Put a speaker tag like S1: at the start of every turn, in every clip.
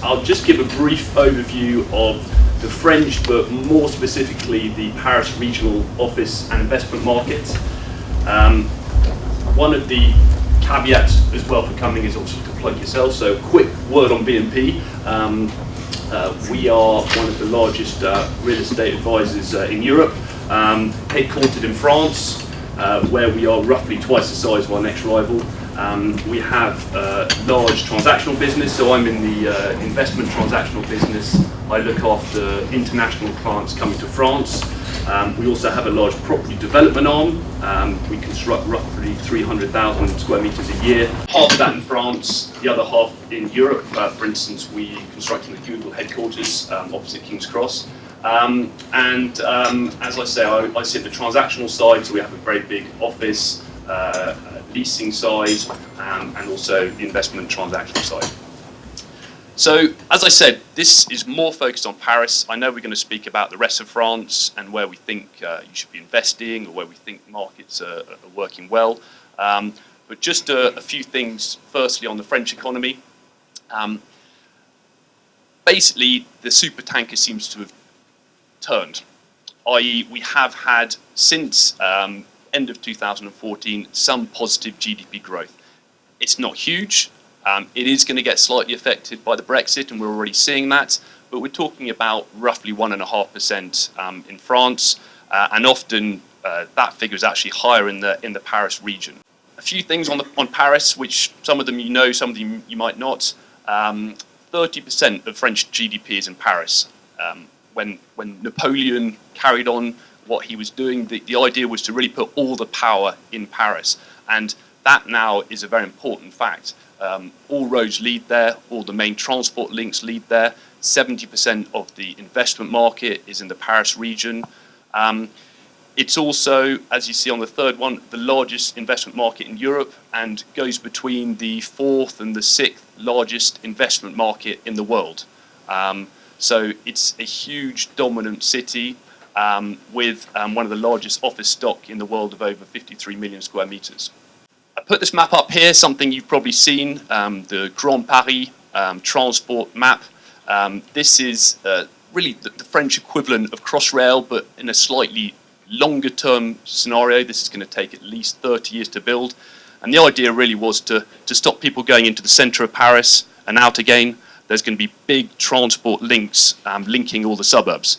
S1: I'll just give a brief overview of the French, but more specifically the Paris regional office and investment market. One of the caveats as well for coming is also to plug yourself, so quick word on BNP. We are one of the largest real estate advisors in Europe, headquartered in France, where we are roughly twice the size of our next rival. We have a large transactional business, so I'm in the investment transactional business. I look after international clients coming to France. We also have a large property development arm. We construct roughly 300,000 square meters a year. Half of that in France, the other half in Europe. For instance, we constructed the Google headquarters opposite King's Cross. As I say, I sit the transactional side, so we have a very big office, leasing side, and also the investment transactional side. So, as I said, this is more focused on Paris. I know we're going to speak about the rest of France and where we think you should be investing or where we think markets are working well. But just a few things, firstly, on the French economy. Basically, the supertanker seems to have turned, i.e. we have had, since end of 2014, some positive GDP growth. It's not huge. It is going to get slightly affected by the Brexit, and we're already seeing that, but we're talking about roughly 1.5% in France, and often that figure is actually higher in the Paris region. A few things on Paris, which some of them you know, some of them you might not. 30% of French GDP is in Paris. When Napoleon carried on what he was doing, the idea was to really put all the power in Paris, and that now is a very important fact. All roads lead there, all the main transport links lead there. 70% of the investment market is in the Paris region. It's also, as you see on the third one, the largest investment market in Europe, and goes between the 4th and the 6th largest investment market in the world. So it's a huge dominant city with one of the largest office stock in the world of over 53 million square meters. I put this map up here, something you've probably seen, the Grand Paris transport map. This is really the French equivalent of Crossrail, but in a slightly longer term scenario. This is going to take at least 30 years to build. And the idea really was to stop people going into the centre of Paris and out again. There's going to be big transport links linking all the suburbs.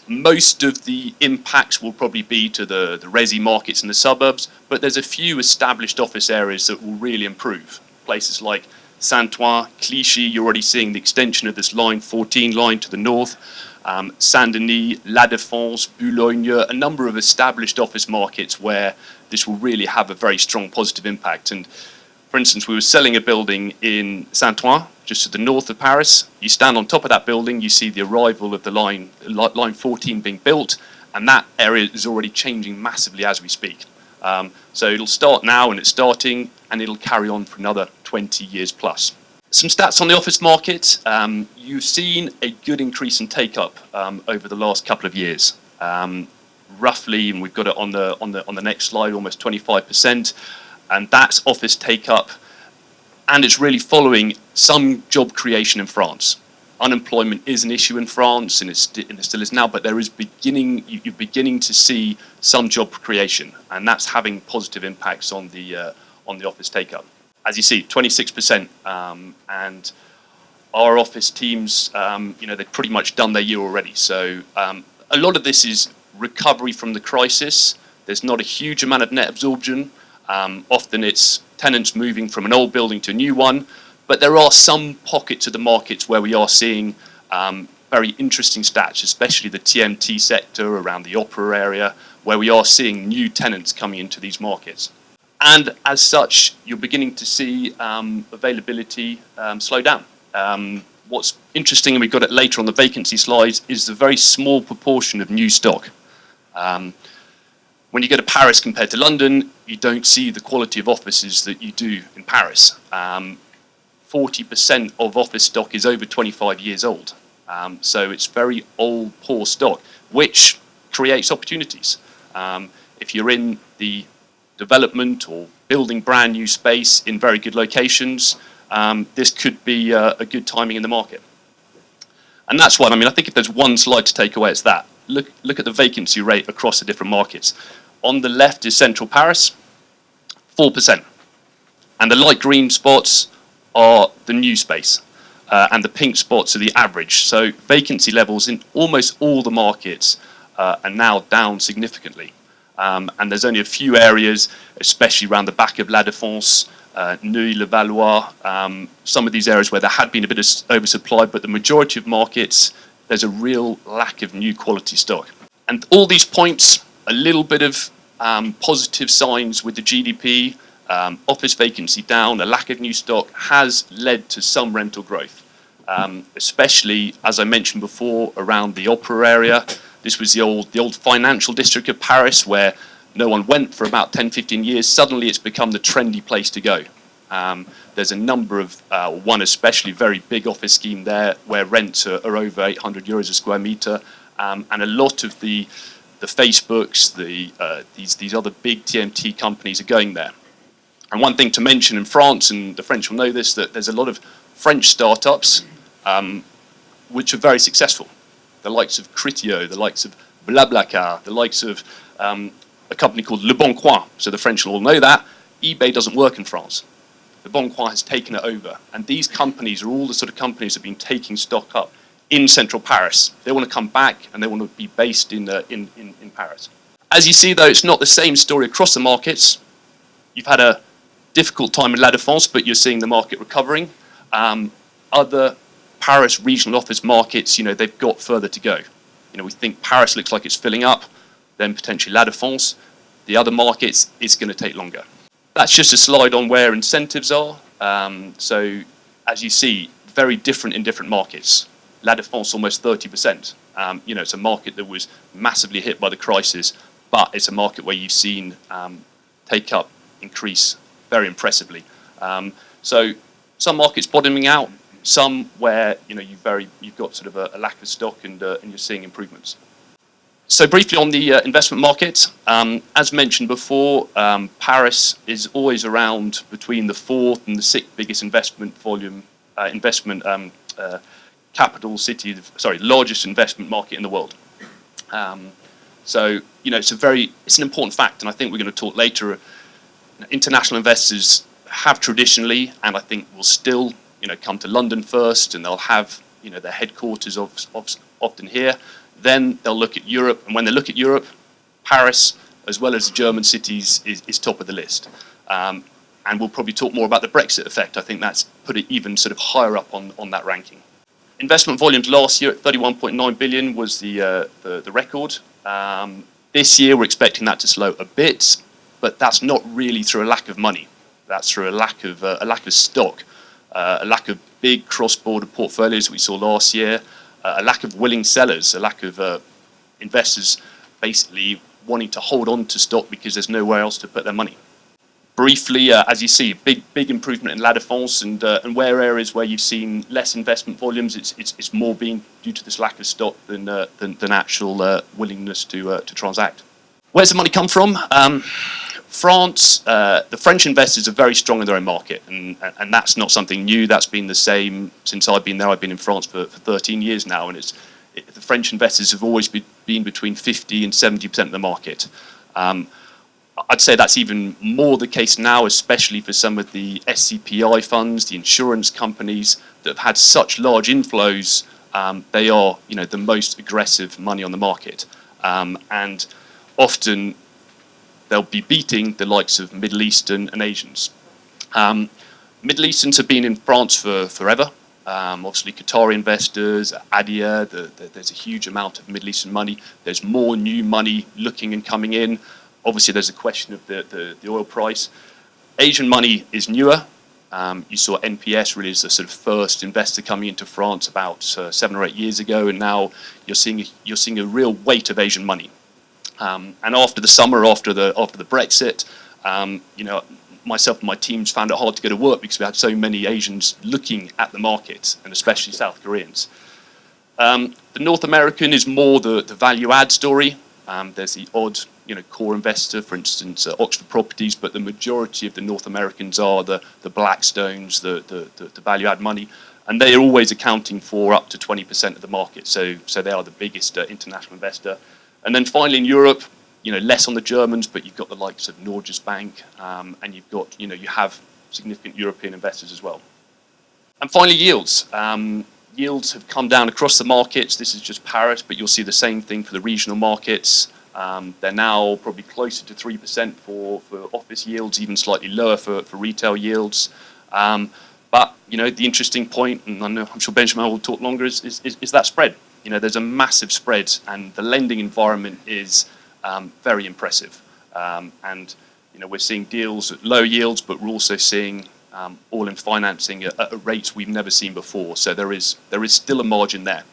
S1: Most of the impacts will probably be to the resi markets in the suburbs, but there's a few established office areas that will really improve. Places like Saint-Ouen, Clichy, you're already seeing the extension of this line 14 line to the north. Saint-Denis, La Défense, Boulogne, a number of established office markets where this will really have a very strong positive impact. And for instance, we were selling a building in Saint-Ouen, just to the north of Paris. You stand on top of that building, you see the arrival of the line 14 being built, and that area is already changing massively as we speak. So it'll start now, and it's starting, and it'll carry on for another 20 years plus. Some stats on the office market. You've seen a good increase in take-up over the last couple of years. Roughly, and we've got it on the next slide, almost 25%, and that's office take-up. And it's really following some job creation in France. Unemployment is an issue in France, and it still is now, but you're beginning to see some job creation, and that's having positive impacts on the office take-up. As you see, 26%, and our office teams, they've pretty much done their year already. So a lot of this is recovery from the crisis. There's not a huge amount of net absorption. Often it's tenants moving from an old building to a new one, but there are some pockets of the markets where we are seeing very interesting stats, especially the TMT sector around the Opera area, where we are seeing new tenants coming into these markets. And as such, you're beginning to see availability slow down. What's interesting, and we've got it later on the vacancy slides, is the very small proportion of new stock. When you go to Paris compared to London, you don't see the quality of offices that you do in Paris. 40% of office stock is over 25 years old. So it's very old, poor stock, which creates opportunities. If you're in the development or building brand new space in very good locations, this could be a good timing in the market. And that's what, I mean, I think if there's one slide to take away, it's that. Look at the vacancy rate across the different markets. On the left is central Paris, 4%. And the light green spots are the new space. And the pink spots are the average. So vacancy levels in almost all the markets are now down significantly. And there's only a few areas, especially around the back of La Défense, Neuilly-le-Valois, some of these areas where there had been a bit of oversupply, but the majority of markets, there's a real lack of new quality stock. And all these points, a little bit of positive signs with the GDP, office vacancy down, a lack of new stock has led to some rental growth, especially, as I mentioned before, around the Opera area. This was the old financial district of Paris where no one went for about 10, 15 years. Suddenly it's become the trendy place to go. There's a number of, one especially very big office scheme there where rents are over 800 euros a square meter. And a lot of the Facebooks, these other big TMT companies are going there. And one thing to mention in France, and the French will know this, that there's a lot of French startups which are very successful. The likes of Criteo, the likes of BlaBlaCar, the likes of a company called Le Bon Coin. So the French will all know that. eBay doesn't work in France. Le Bon Coin has taken it over. And these companies are all the sort of companies that have been taking stock up in central Paris. They want to come back and they want to be based in Paris. As you see, though, it's not the same story across the markets. You've had a difficult time in La Défense, but you're seeing the market recovering. Other Paris regional office markets, they've got further to go. We think Paris looks like it's filling up, then potentially La Défense. The other markets, it's going to take longer. That's just a slide on where incentives are. So as you see, very different in different markets. La Défense almost 30%. It's a market that was massively hit by the crisis, but it's a market where you've seen take up increase very impressively. So some markets bottoming out, some where you've got sort of a lack of stock and you're seeing improvements. So briefly on the investment market, as mentioned before, Paris is always around between the fourth and the sixth biggest investment volume, capital city, largest investment market in the world. So it's an important fact, and I think we're going to talk later. International investors have traditionally, and I think will still, come to London first, and they'll have, their headquarters often here. Then they'll look at Europe, and when they look at Europe, Paris, as well as the German cities, is top of the list. And we'll probably talk more about the Brexit effect. I think that's put it even sort of higher up on that ranking. Investment volumes last year at 31.9 billion was the record. This year we're expecting that to slow a bit, but that's not really through a lack of money. That's through a lack of stock, a lack of big cross-border portfolios that we saw last year, a lack of willing sellers, a lack of investors basically wanting to hold on to stock because there's nowhere else to put their money. Briefly, as you see, big improvement in La Défense, and where areas where you've seen less investment volumes, it's more being due to this lack of stock than actual willingness to transact. Where's the money come from? France, the French investors are very strong in their own market, and that's not something new. That's been the same since I've been there. I've been in France for 13 years now, and the French investors have always been between 50 and 70% of the market. I'd say that's even more the case now, especially for some of the SCPI funds, the insurance companies that have had such large inflows. They are, the most aggressive money on the market, and often they'll be beating the likes of Middle Eastern and Asians. Middle Easterns have been in France for forever. Obviously, Qatari investors, ADIA, there's a huge amount of Middle Eastern money. There's more new money looking and coming in. Obviously, there's a question of the oil price. Asian money is newer. You saw NPS really as the sort of first investor coming into France about 7 or 8 years ago, and now you're seeing a real weight of Asian money. And after the summer, after the Brexit, myself and my teams found it hard to go to work because we had so many Asians looking at the market, and especially South Koreans. The North American is more the value add story. There's the odd, core investor, for instance, Oxford Properties, but the majority of the North Americans are the Blackstones, the value-add money, and they are always accounting for up to 20% of the market. So they are the biggest international investor. And then finally in Europe, less on the Germans, but you've got the likes of Norges Bank, and you've got, you have significant European investors as well. And finally, yields. Yields have come down across the markets. This is just Paris, but you'll see the same thing for the regional markets. They're now probably closer to 3% for office yields, even slightly lower for retail yields. But the interesting point, and I'm sure Benjamin will talk longer, is that spread. There's a massive spread, and the lending environment is very impressive. And we're seeing deals at low yields, but we're also seeing all-in financing at rates we've never seen before. So there is still a margin there.